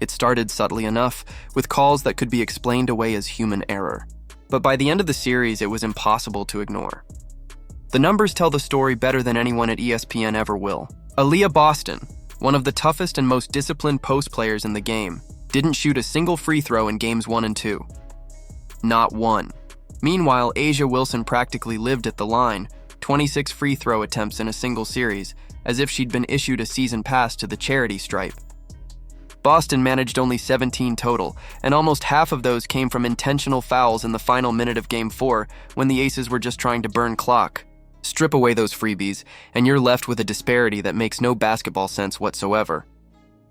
It started subtly enough, with calls that could be explained away as human error. But by the end of the series, it was impossible to ignore. The numbers tell the story better than anyone at ESPN ever will. Aaliyah Boston, one of the toughest and most disciplined post players in the game, didn't shoot a single free throw in games 1 and 2. Not one. Meanwhile, A'ja Wilson practically lived at the line, 26 free throw attempts in a single series, as if she'd been issued a season pass to the charity stripe. Boston managed only 17 total, and almost half of those came from intentional fouls in the final minute of Game 4 when the Aces were just trying to burn clock. Strip away those freebies, and you're left with a disparity that makes no basketball sense whatsoever.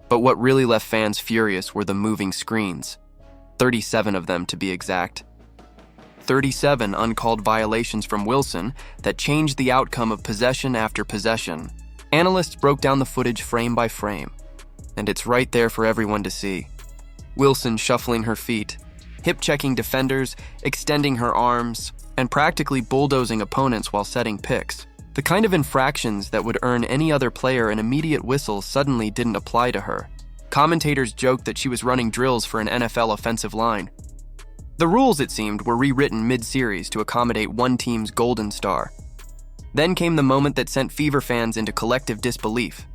But what really left fans furious were the moving screens. 37 of them, to be exact. 37 uncalled violations from Wilson that changed the outcome of possession after possession. Analysts broke down the footage frame by frame, and it's right there for everyone to see. Wilson shuffling her feet, hip-checking defenders, extending her arms, and practically bulldozing opponents while setting picks. The kind of infractions that would earn any other player an immediate whistle suddenly didn't apply to her. Commentators joked that she was running drills for an NFL offensive line. The rules, it seemed, were rewritten mid-series to accommodate one team's golden star. Then came the moment that sent Fever fans into collective disbelief.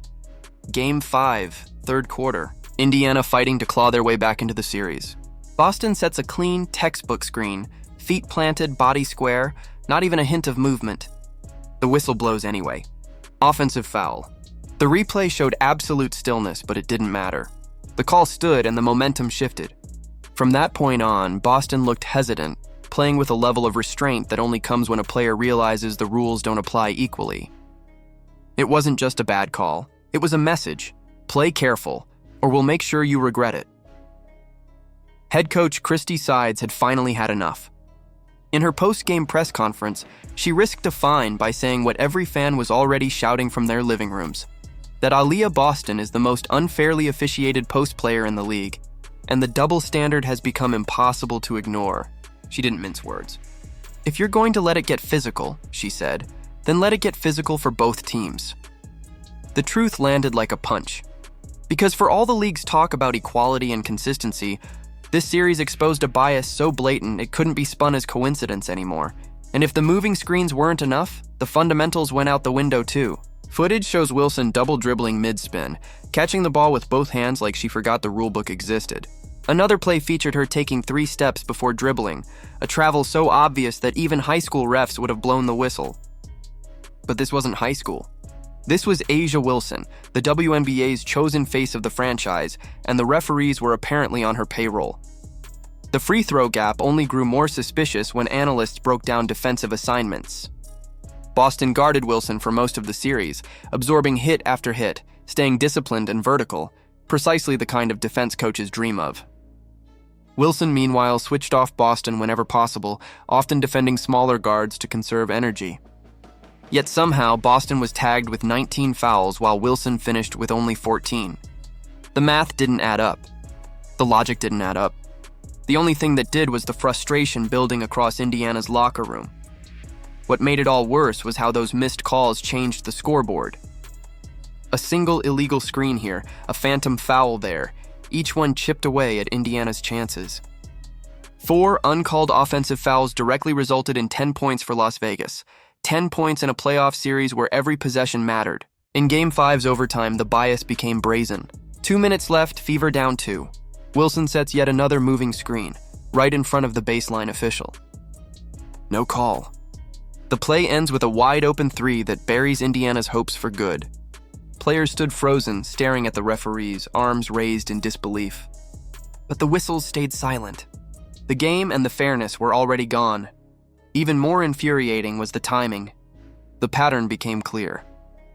Game 5, third quarter. Indiana fighting to claw their way back into the series. Boston sets a clean, textbook screen, feet planted, body square, not even a hint of movement. The whistle blows anyway. Offensive foul. The replay showed absolute stillness, but it didn't matter. The call stood and the momentum shifted. From that point on, Boston looked hesitant, playing with a level of restraint that only comes when a player realizes the rules don't apply equally. It wasn't just a bad call. It was a message. Play careful, or we'll make sure you regret it. Head coach Christy Sides had finally had enough. In her post-game press conference, she risked a fine by saying what every fan was already shouting from their living rooms, that Aaliyah Boston is the most unfairly officiated post player in the league, and the double standard has become impossible to ignore. She didn't mince words. If you're going to let it get physical, she said, then let it get physical for both teams. The truth landed like a punch. Because for all the league's talk about equality and consistency, this series exposed a bias so blatant it couldn't be spun as coincidence anymore. And if the moving screens weren't enough, the fundamentals went out the window too. Footage shows Wilson double dribbling mid-spin, catching the ball with both hands like she forgot the rulebook existed. Another play featured her taking 3 steps before dribbling, a travel so obvious that even high school refs would have blown the whistle. But this wasn't high school. This was A'ja Wilson, the WNBA's chosen face of the franchise, and the referees were apparently on her payroll. The free throw gap only grew more suspicious when analysts broke down defensive assignments. Boston guarded Wilson for most of the series, absorbing hit after hit, staying disciplined and vertical, precisely the kind of defense coaches dream of. Wilson, meanwhile, switched off Boston whenever possible, often defending smaller guards to conserve energy. Yet somehow, Boston was tagged with 19 fouls while Wilson finished with only 14. The math didn't add up. The logic didn't add up. The only thing that did was the frustration building across Indiana's locker room. What made it all worse was how those missed calls changed the scoreboard. A single illegal screen here, a phantom foul there, each one chipped away at Indiana's chances. 4 uncalled offensive fouls directly resulted in 10 points for Las Vegas. 10 points in a playoff series where every possession mattered. In Game 5's overtime, the bias became brazen. 2 minutes left, Fever down 2. Wilson sets yet another moving screen, right in front of the baseline official. No call. The play ends with a wide-open 3 that buries Indiana's hopes for good. Players stood frozen, staring at the referees, arms raised in disbelief. But the whistles stayed silent. The game and the fairness were already gone. Even more infuriating was the timing. The pattern became clear.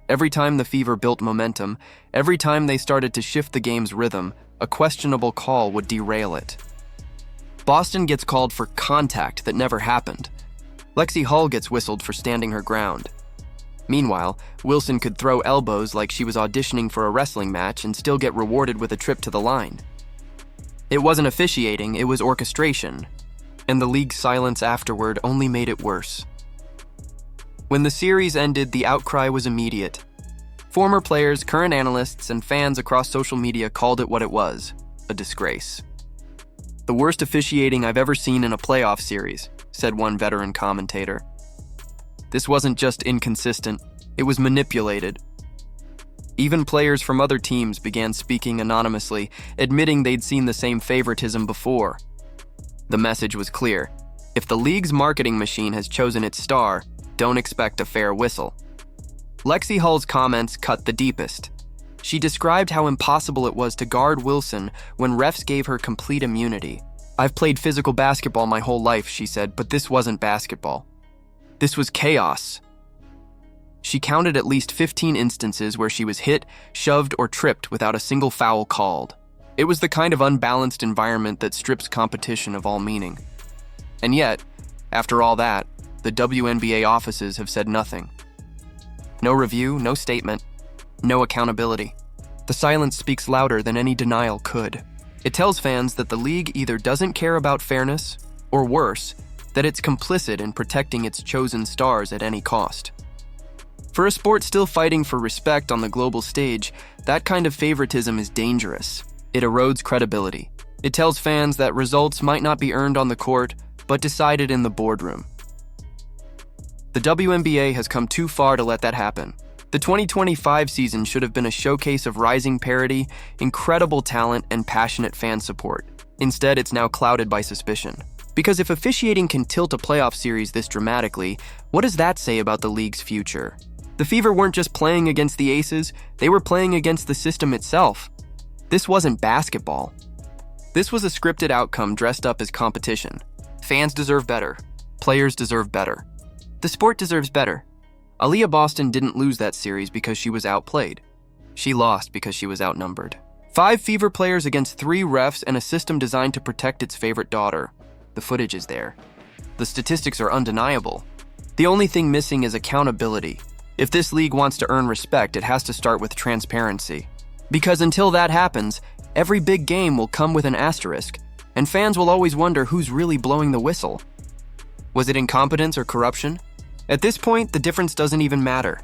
Every time the Fever built momentum, every time they started to shift the game's rhythm, a questionable call would derail it. Boston gets called for contact that never happened. Lexi Hull gets whistled for standing her ground. Meanwhile, Wilson could throw elbows like she was auditioning for a wrestling match and still get rewarded with a trip to the line. It wasn't officiating, it was orchestration. And the league's silence afterward only made it worse. When the series ended, the outcry was immediate. Former players, current analysts, and fans across social media called it what it was: a disgrace. "The worst officiating I've ever seen in a playoff series," said one veteran commentator. "This wasn't just inconsistent, it was manipulated." Even players from other teams began speaking anonymously, admitting they'd seen the same favoritism before. The message was clear. If the league's marketing machine has chosen its star, don't expect a fair whistle. Lexi Hull's comments cut the deepest. She described how impossible it was to guard Wilson when refs gave her complete immunity. "I've played physical basketball my whole life," she said, "but this wasn't basketball. This was chaos." She counted at least 15 instances where she was hit, shoved, or tripped without a single foul called. It was the kind of unbalanced environment that strips competition of all meaning. And yet, after all that, the WNBA offices have said nothing. No review, no statement, no accountability. The silence speaks louder than any denial could. It tells fans that the league either doesn't care about fairness, or worse, that it's complicit in protecting its chosen stars at any cost. For a sport still fighting for respect on the global stage, that kind of favoritism is dangerous. It erodes credibility. It tells fans that results might not be earned on the court, but decided in the boardroom. The WNBA has come too far to let that happen. The 2025 season should have been a showcase of rising parity, incredible talent, and passionate fan support. Instead, it's now clouded by suspicion. Because if officiating can tilt a playoff series this dramatically, what does that say about the league's future? The Fever weren't just playing against the Aces, they were playing against the system itself. This wasn't basketball. This was a scripted outcome dressed up as competition. Fans deserve better. Players deserve better. The sport deserves better. Aaliyah Boston didn't lose that series because she was outplayed. She lost because she was outnumbered. 5 Fever players against 3 refs and a system designed to protect its favorite daughter. The footage is there. The statistics are undeniable. The only thing missing is accountability. If this league wants to earn respect, it has to start with transparency. Because until that happens, every big game will come with an asterisk, and fans will always wonder who's really blowing the whistle. Was it incompetence or corruption? At this point, the difference doesn't even matter.